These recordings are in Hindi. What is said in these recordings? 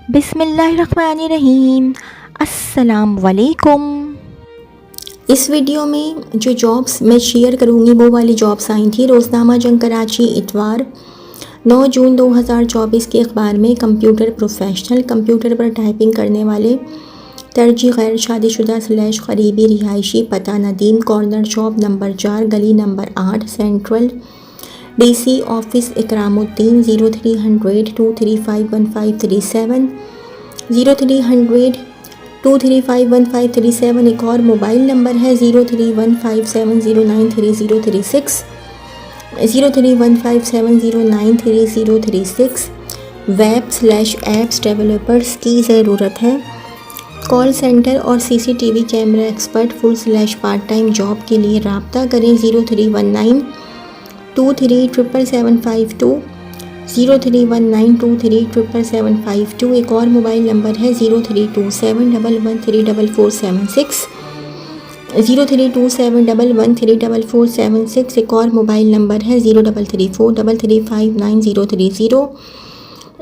बिस्मिल्लाहिर्रहमानिर्रहीम। अस्सलाम वालेकुम। इस वीडियो में जो जॉब्स मैं शेयर करूँगी वो वाली जॉब्स आई थी। रोज़नामा जंग कराची इतवार 9 जून 2024 के अखबार में कंप्यूटर प्रोफेशनल, कंप्यूटर पर टाइपिंग करने वाले, तरजीह गैर शादीशुदा / करीबी रिहायशी, पता नदीम कॉर्नर शॉप नंबर 4 गली number 8 central, DC office Ikramuddin 0300 2351537 0300 2351537। एक और मोबाइल नंबर है 031570930336 031570930336। वेब/एप्स डेवलपर्स की ज़रूरत है। कॉल सेंटर और CCTV camera expert full part time job के लिए रब्ता करें 0319 237752 0319237752। एक और मोबाइल नंबर है 0327113476 0327113476। एक और मोबाइल नंबर है 033433593030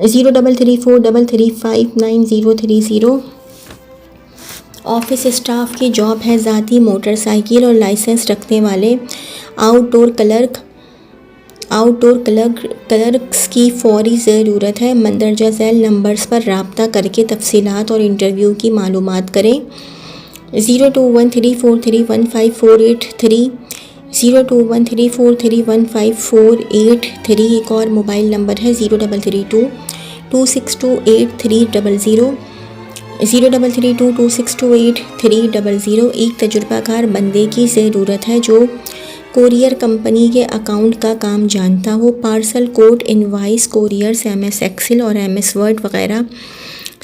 033433593030। ऑफिस स्टाफ की जॉब है। ज़ाती मोटरसाइकिल और लाइसेंस रखने वाले आउटडोर क्लर्क्स की फौरी ज़रूरत है। मंदरजा झैल नंबर्स पर रब्ता करके तफसीलात और इंटरव्यू की मालूमात करें। 0213431548 0213431548। एक और मोबाइल नंबर है 0332 2628300 0332 2628300। एक तजुर्बाकार बंदे की ज़रूरत है जो कोरियर कंपनी के अकाउंट का काम जानता हो। Parcel code, invoice, couriers, MS Excel और MS वर्ड वगैरह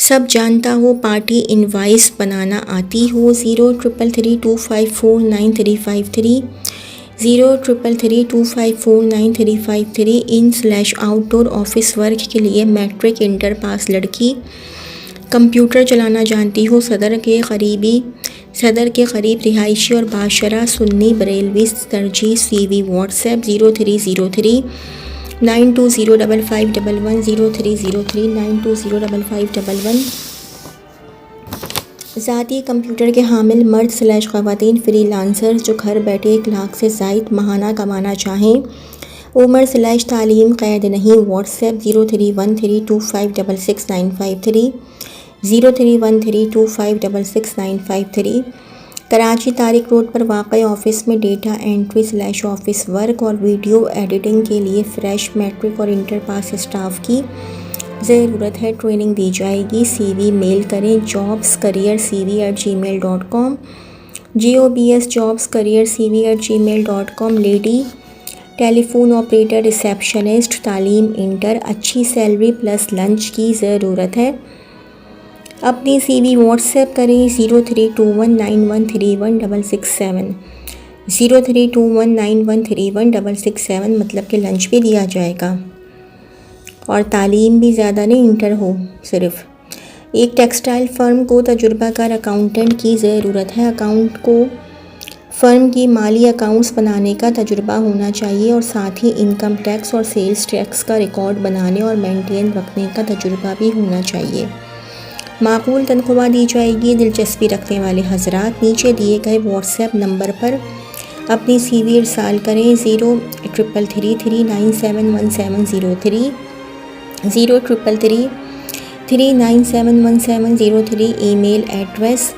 सब जानता हो। पार्टी इनवाइस बनाना आती हो। 0333254953 0333254953। इन/आउटडोर ऑफिस वर्क के लिए मैट्रिक इंटर पास लड़की, कंप्यूटर चलाना जानती हो। सदर के करीब रिहायशी और बाशरा सुन्नी बरेलवी। तरजीह CV व्हाट्सएप 0303 9205511 0303 9205511। ज़ाती कंप्यूटर के हामिल मर्द/ख़वातीन फ्रीलांसर्स जो घर बैठे 1 लाख से ज़ायद माहाना कमाना चाहें। उम्र/तालीम क़ैद नहीं। व्हाट्सएप 0313256695 0313256695। कराची तारिक रोड पर वाक़ई ऑफिस में डेटा एंट्री/ऑफिस वर्क और वीडियो एडिटिंग के लिए फ्रेश मैट्रिक और इंटर पास स्टाफ की ज़रूरत है। ट्रेनिंग दी जाएगी। CV मेल करें jobscareercv@gmail.com jobscareercv@gmail.com। Lady telephone operator, receptionist, तालीम इंटर, अच्छी सैलरी प्लस लंच की ज़रूरत है। अपनी CV व्हाट्सएप करें 0321913167 0321913167। मतलब कि लंच भी दिया जाएगा और तालीम भी ज़्यादा नहीं, इंटर हो सिर्फ। एक टेक्सटाइल फ़र्म को तजुर्बाकार अकाउंटेंट की ज़रूरत है। अकाउंट को फ़र्म की माली अकाउंट्स बनाने का तजुर्बा होना चाहिए और साथ ही इनकम टैक्स और सेल्स टैक्स का रिकॉर्ड बनाने और मेंटेन रखने का तजुर्बा भी होना चाहिए। माकूल तनख्वाह दी जाएगी। दिलचस्पी रखने वाले हजरात नीचे दिए गए व्हाट्सएप नंबर पर अपनी CV इरसाल करें 0333397170 0333397170। Email address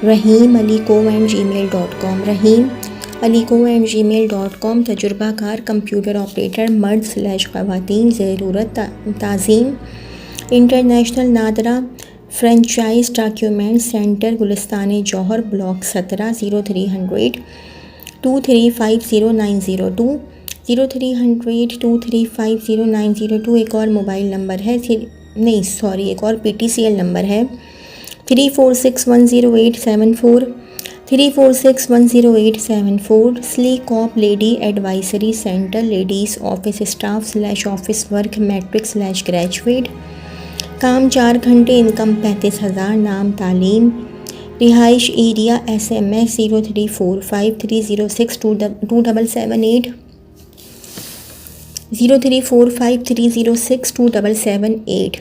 raheemaliko@gmail.com raheemaliko@gmail.com। तजुर्बाकार कंप्यूटर ऑपरेटर मर्द/ख़वातीन ज़रूरत ताज़ीम। International NADRA franchise document center, Gulistan Jauhar, block 17 0300 2350902 0300 एक और मोबाइल नंबर है एक और PTCL नंबर है 34610874 34610874। स्लीक ऑप lady advisory center, ladies office staff office work matric graduate. काम 4 घंटे, इनकम 35,000। नाम तालीम। रिहाइश एरिया SMS 0345306278 0345306278।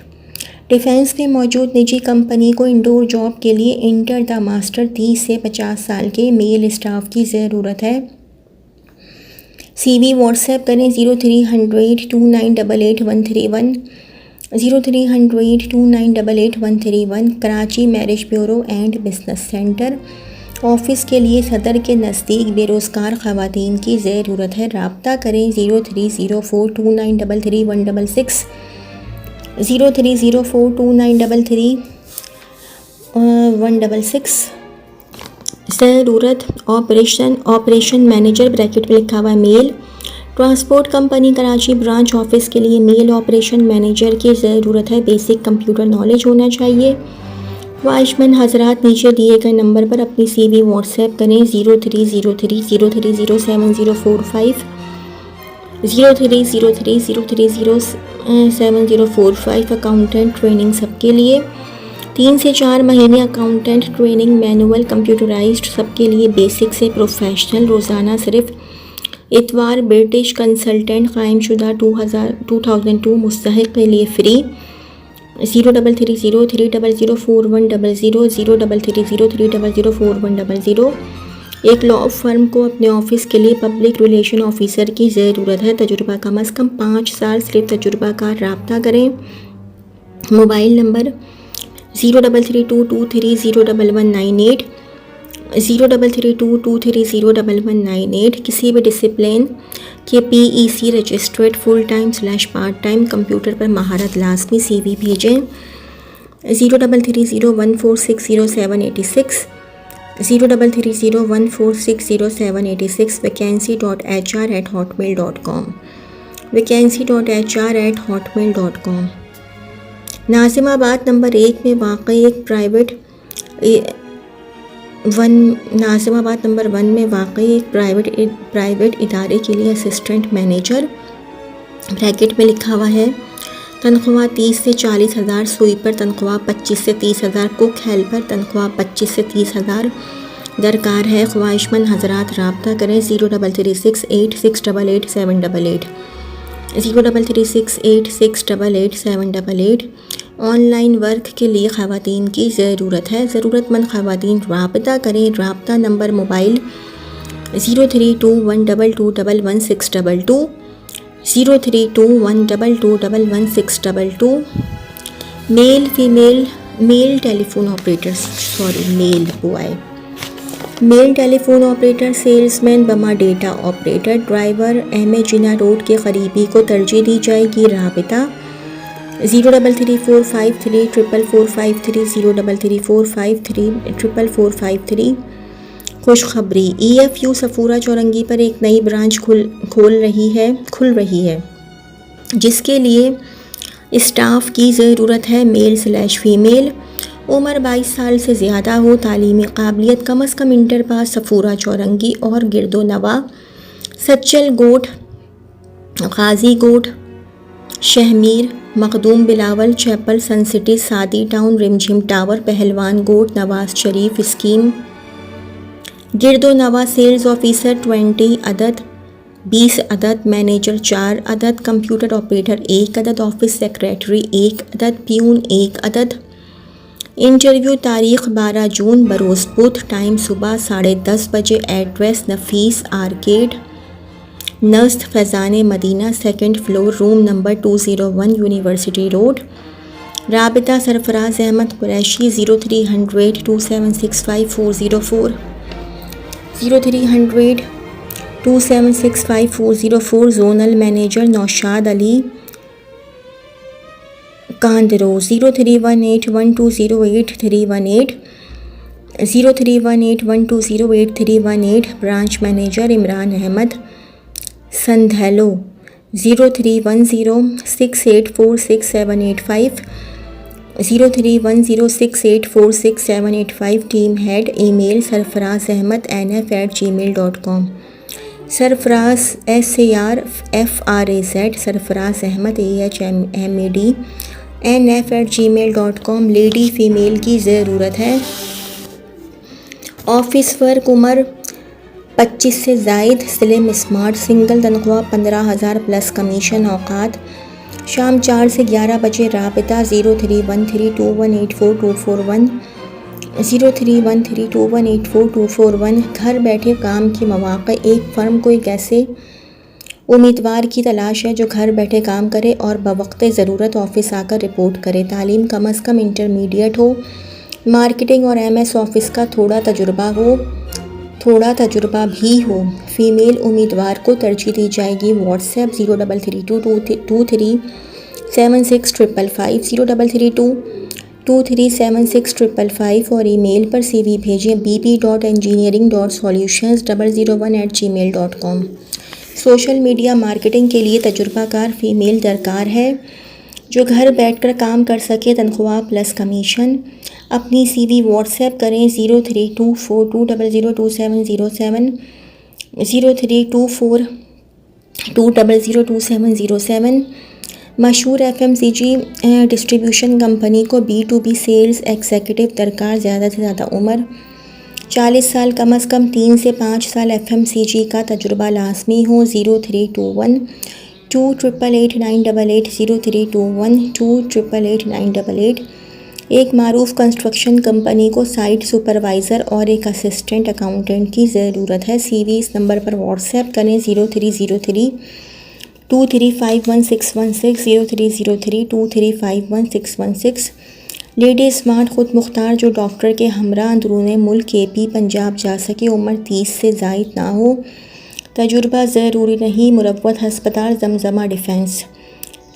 डिफेंस में मौजूद निजी कंपनी को इंडोर जॉब के लिए इंटर द मास्टर 30 से 50 साल के मेल स्टाफ की ज़रूरत है। CV व्हाट्सएप करें 0300298831 0300298831 Karachi marriage bureau and business centre. Office के लिए सदर के नज़दीक बेरोज़गार ख़वातीन की ज़रूरत है। राब्ता करें 030429333166 030429333166। ज़रूरत ऑपरेशन मैनेजर ब्रैकेट में लिखा हुआ है mail. Transport company Karachi branch office के लिए मेल ऑपरेशन मैनेजर की ज़रूरत है। बेसिक कंप्यूटर नॉलेज होना चाहिए। ख्वाहिशमंद हजरात नीचे दिए गए नंबर पर अपनी CV व्हाट्सएप करें 0303030745 0303030745। अकाउंटेंट ट्रेनिंग सबके लिए 3 से 4 महीने अकाउंटेंट ट्रेनिंग मैनुअल कंप्यूटराइज्ड सबके लिए बेसिक से प्रोफेशनल। रोज़ाना सिर्फ इतवार ब्रिटिश कंसल्टेंट कायमशुदा 2002 मुस्तहिक के लिए फ्री। 0303004100 0303004100। एक लॉ फर्म को अपने ऑफिस के लिए पब्लिक रिलेशन ऑफिसर की ज़रूरत है। तजुर्बा कम अज़ कम 5 साल सिर्फ तजुर्बा का राब्ता करें। Mobile number 0332230198 0332230198। किसी भी डिसिप्लिन के PEC registered full time / part time computer पर महारत लाजमी। CV भेजें 033014600786 033014600786। vacancy.hr@hotmail.com vacancy.hr@hotmail.com। नाज़िमाबाद नंबर 1 में वाक़ एक प्राइवेट इदारे के लिए असिस्टेंट मैनेजर ब्रैकेट में लिखा हुआ है। तनख्वाह 30 से 40 हज़ार। सुई पर तनख्वाह 25 से 30 हज़ार। कुक हेल्पर तनख्वाह 25 से 30 हज़ार दरकार है। ख्वाहिशमंद हजरात राब्ता करें 033686888788 033686888788। ऑनलाइन वर्क के लिए ख़वातीन की ज़रूरत है। ज़रूरतमंद ख़वातीन राब्ता करें। राब्ता number mobile 032122111622 032122111622। Male female male telephone operator salesman बमा डेटा ऑपरेटर ड्राइवर MA जिना रोड के करीबी को तरजीह दी जाएगी। राबिता 0334534453 0334534453। खुशखबरी EFU सफूरा चौरंगी पर एक नई ब्रांच खुल रही है जिसके लिए स्टाफ की ज़रूरत है। Male / female. उम्र 22 साल से ज़्यादा हो। तालीमी काबिलियत कम अज़ कम इंटर पास। सफूरा चौरंगी और गिरदो नवा सच्चल गोट गाजी गोट शहमीर मखदूम बिलावल चैपल सन सिटी सादी टाउन रिमझिम टावर पहलवान गोट नवाज शरीफ स्कीम। गिरदो नवा सेल्स ऑफिसर 20 अदद 20 अदद मैनेजर 4 अदद कंप्यूटर ऑपरेटर 1 अदद ऑफिस सेक्रेटरी 1 अदद प्यून 1 अदद। इंटरव्यू तारीख़ 12 जून बरोज़ बुध। टाइम सुबह 10:30 बजे। एड्रेस नफीस आर्केड नस्त Faizan Madina 2nd floor room number 201 university road. राबिता Sarfraz Ahmad Qureshi 03002765 404 zonal manager Naushad Ali Kandhro 0318120818 branch manager Imran Ahmad Sandhelo 031068467885 031068467885। Team head email Sarfraz Ahmad nf@gmail.com Sarfraz SARFRAZ Sarfraz Ahmad AHMAD nf@gmail.com। Lady female की ज़रूरत है। ऑफिस वर्क उम्र 25 से ज़ायद। Slim smart single. तनख्वाह 15,000 प्लस कमीशन। औकात शाम 4 से 11 बजे राबिता 031321842441 031321842441। घर बैठे काम के मौक़े। एक फ़र्म को एक ऐसे उम्मीदवार की तलाश है जो घर बैठे काम करे और बवक़्त ज़रूरत ऑफ़िस आकर रिपोर्ट करे। तालीम कम अज़ कम इंटरमीडिएट हो। मार्केटिंग और MS ऑफ़िस का थोड़ा तजुर्बा भी हो। फ़ीमेल उम्मीदवार को तरजीह दी जाएगी। व्हाट्सएप 0332237655 0332237655 और ईमेल पर CV भेजें bb.engineering.solutions001@gmail.com। सोशल मीडिया मार्केटिंग के लिए तजुर्बाकार फ़ीमेल दरकार है जो घर बैठकर काम कर सके। तनख्वाह प्लस कमीशन। अपनी CV व्हाट्सएप करें 032420020707 032420020707। मशहूर FMCG डिस्ट्रीब्यूशन कंपनी को B2B सेल्स एग्जीक्यूटिव दरकार। ज़्यादा से ज़्यादा उम्र 40 साल, कम अज़ कम 3 से 5 साल FMCG का तजुर्बा लाजमी हो। 0321288988 0321288988। एक मारूफ कंस्ट्रक्शन कंपनी को साइट सुपरवाइज़र और एक असिस्टेंट अकाउंटेंट की ज़रूरत है। CV इस नंबर पर व्हाट्सएप करें 0303235116 0303235116। लेडी स्मार्ट खुद मुख्तार जो डॉक्टर के हमरा अंदरून मुल्क KP पंजाब जा सके। उम्र 30 से ज़ायद ना हो। तजुर्बा ज़रूरी नहीं। मुरव्वत हस्पताल जमजमा डिफेंस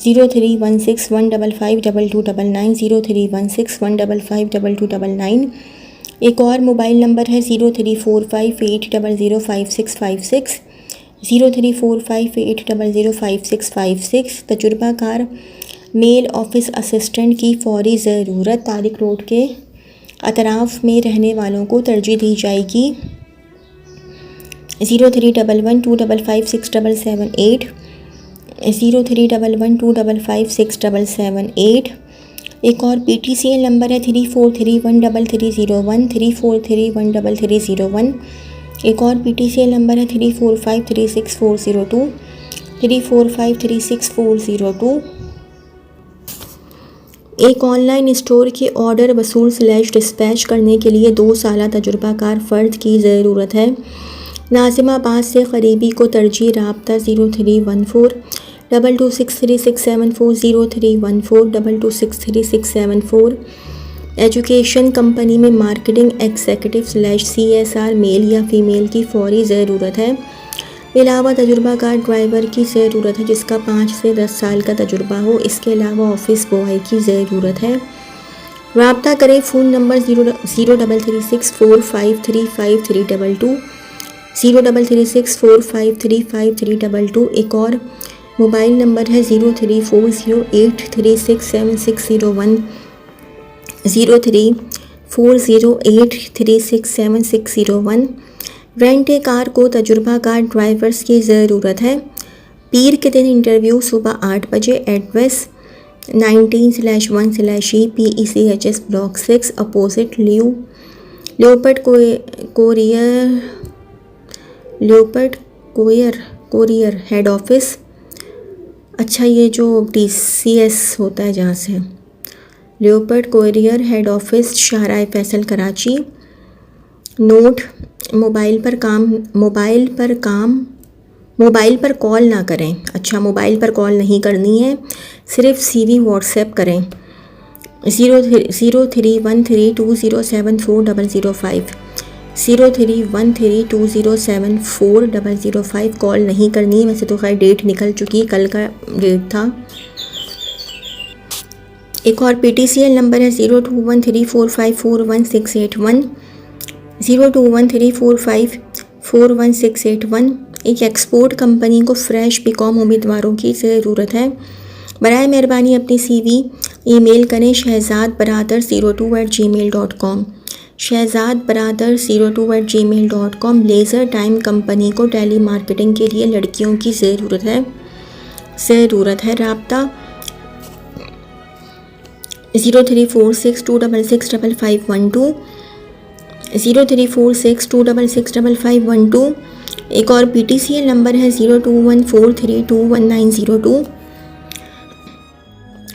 0316155299 0316155299। एक और मोबाइल नंबर है 034580055656 034580055656। तजुर्बाकार मेल ऑफिस असिस्टेंट की फौरी ज़रूरत। तारिक रोड के अतराफ़ में रहने वालों को तरजीह दी जाएगी। 0311255678 0311255678। एक और PTCL नंबर है 34313301 34313301। एक और PTCL नंबर है 34536402 34536402। एक ऑनलाइन स्टोर के ऑर्डर वसूल / डिस्पैच करने के लिए 2 साल तजुर्बाकार फ़र्द की ज़रूरत है। नाज़िमाबाद से करीबी को तरजीह। राब्ता 031422636740 031422636740। एजुकेशन कंपनी में मार्केटिंग एग्जीक्यूटिव / CSR मेल या फ़ीमेल की फौरी ज़रूरत है। अलावा तजुर्बाकार ड्राइवर की ज़रूरत है जिसका 5 से 10 साल का तजुर्बा हो। इसके अलावा ऑफिस बॉय की ज़रूरत है। राब्ता करें फ़ोन नंबर 0336453532 0336453532। एक और मोबाइल नंबर है 034083676001 034083676001। रेंट ए कार को तजुर्बाकार ड्राइवर्स की ज़रूरत है। पीर के दिन इंटरव्यू सुबह 8 बजे। Address 19/1/E PECHS block 6 opposite leopard courier head office. अच्छा, ये जो TCS होता है जहाँ से, leopard courier head office, Shahrah Faisal, Karachi. Note: mobile पर कॉल ना करें। अच्छा, मोबाइल पर कॉल नहीं करनी है, सिर्फ CV व्हाट्सएप करें 0313207405 0313207405। कॉल नहीं करनी है। वैसे तो खैर डेट निकल चुकी, कल का डेट था। एक और PTCL नंबर है 0213454161 0213454161। एक एक्सपोर्ट कंपनी को फ्रेश BCom उम्मीदवारों की ज़रूरत है। बराए मेहरबानी अपनी CV ईमेल करें shehzadbaradar02@gmail.com shehzadbaradar02@gmail.com। Leisure time company को टेली मार्केटिंग के लिए लड़कियों की ज़रूरत है। राब्ता 034626655512 034626655512। एक और PTCL नंबर है 0214321902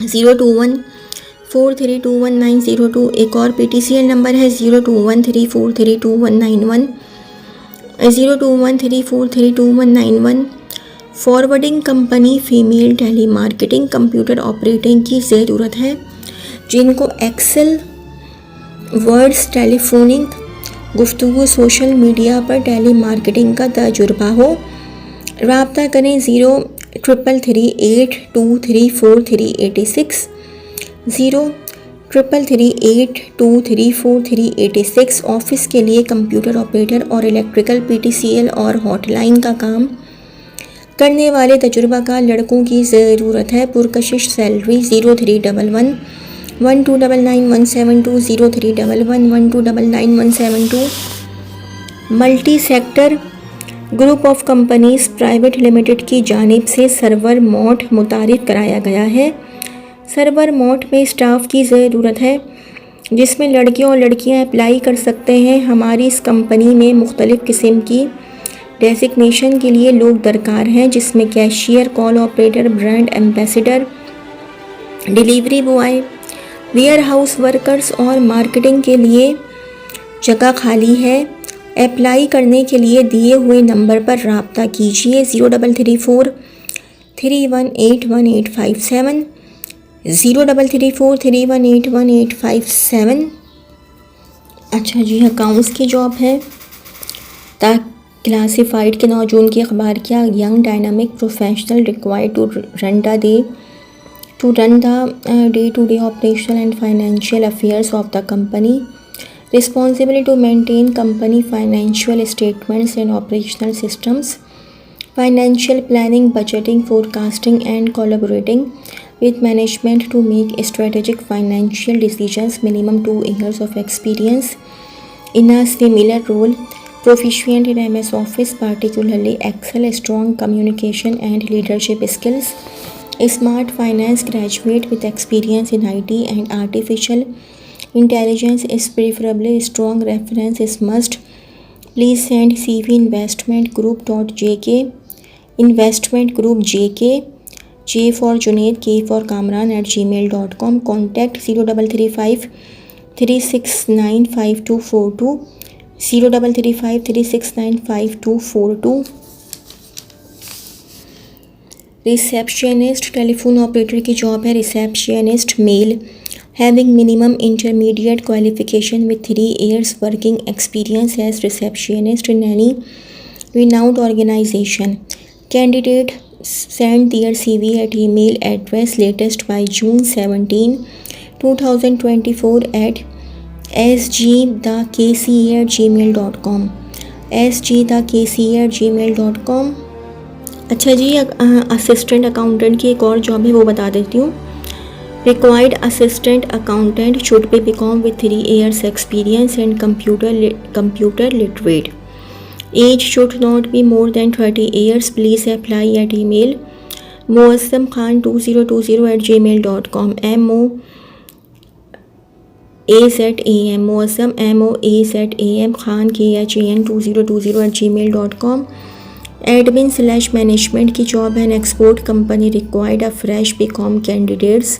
0214321902। एक और PTCL नंबर है 0213432191, 0213432191। Forwarding company female telemarketing computer operating की ज़रूरत है जिनको एक्सेल, वर्ड्स, टेलीफोनिंग, गुफ्तगू, सोशल मीडिया पर टेली मार्केटिंग का तजुर्बा हो। राब्ता करें 0338234386, 0338234386। ऑफिस के लिए कंप्यूटर ऑपरेटर और इलेक्ट्रिकल, PTCL और हॉटलाइन का काम करने वाले तजुर्बाकार लड़कों की ज़रूरत है। पुरकशिश salary 031112991172, 031112991172। Multi sector group of companies private limited की जानिब से सर्वर मोट मुतारिफ कराया गया है। सर्वर मोट में स्टाफ की ज़रूरत है जिसमें लड़के और लड़कियां अप्लाई कर सकते हैं। हमारी इस कंपनी में मुख्तलिफ़ किस्म की डेजिग्नेशन के लिए लोग दरकार हैं जिसमें cashier, call operator, brand ambassador, delivery boy, warehouse workers और मार्केटिंग के लिए जगह खाली है। अप्लाई करने के लिए दिए हुए नंबर पर राब्ता कीजिए 0334318157, 0334318157। अच्छा जी, अकाउंट्स की जॉब है। क्लासिफाइड के 9 जून की अखबार क्या, young dynamic professional required to run the day-to-day operational and financial affairs of the company, responsible to maintain company financial statements and operational systems, financial planning, budgeting, forecasting and collaborating with management to make strategic financial decisions. Minimum 2 years of experience in a similar role, proficient in MS Office, particularly Excel, strong communication and leadership skills. Smart finance graduate with experience in IT and artificial intelligence is preferably. Strong reference is must. Please send CV investmentgroup.jk, J for Junaid, K for Kamran @gmail.com. Contact 033536954242, 033536954242। Receptionist telephone operator की जॉब है। Receptionist male, having minimum intermediate qualification with 3 years working experience as receptionist in any renowned organization. Candidate send their CV at email address latest by June 17, 2024 at sgthekca@gmail.com, sgthekca@gmail.com। अच्छा जी, असिस्टेंट अकाउंटेंट की एक और जॉब है, वो बता देती हूँ। Required assistant accountant should be BCom with 3 years experience and computer literate. Age should not be more than 30 years। Please apply at email moazzamkhan2020@gmail.com, moazzam khan KHAN2020@gmail.com। Admin management की जॉब है। Export company required a fresh BCom candidates.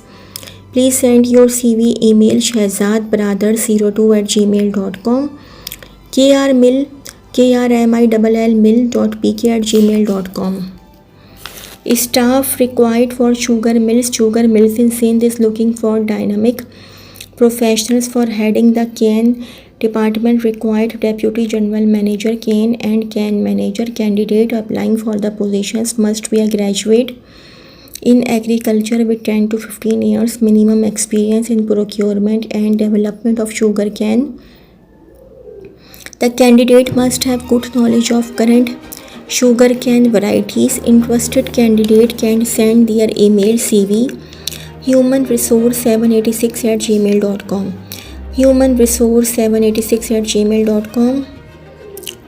Please send your CV email shehzadbrother02@gmail.com, krmill.pk@gmail.com। Staff required for sugar mills in Sindh is looking for dynamic professionals for heading the can department. Required deputy general manager, can and can manager. Candidate applying for the positions must be a graduate in agriculture with 10 to 15 years minimum experience in procurement and development of sugar cane. The candidate must have good knowledge of current sugar cane varieties. Interested candidate can send their email CV humanresource786@gmail.com, humanresource786@gmail.com।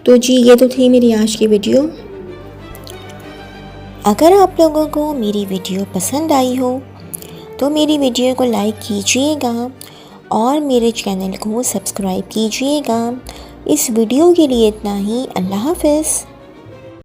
तो जी, ये तो थी मेरी आज की वीडियो। अगर आप लोगों को मेरी वीडियो पसंद आई हो तो मेरी वीडियो को लाइक कीजिएगा और मेरे चैनल को सब्सक्राइब कीजिएगा। इस वीडियो के लिए इतना ही। अल्लाह हाफ़िज़।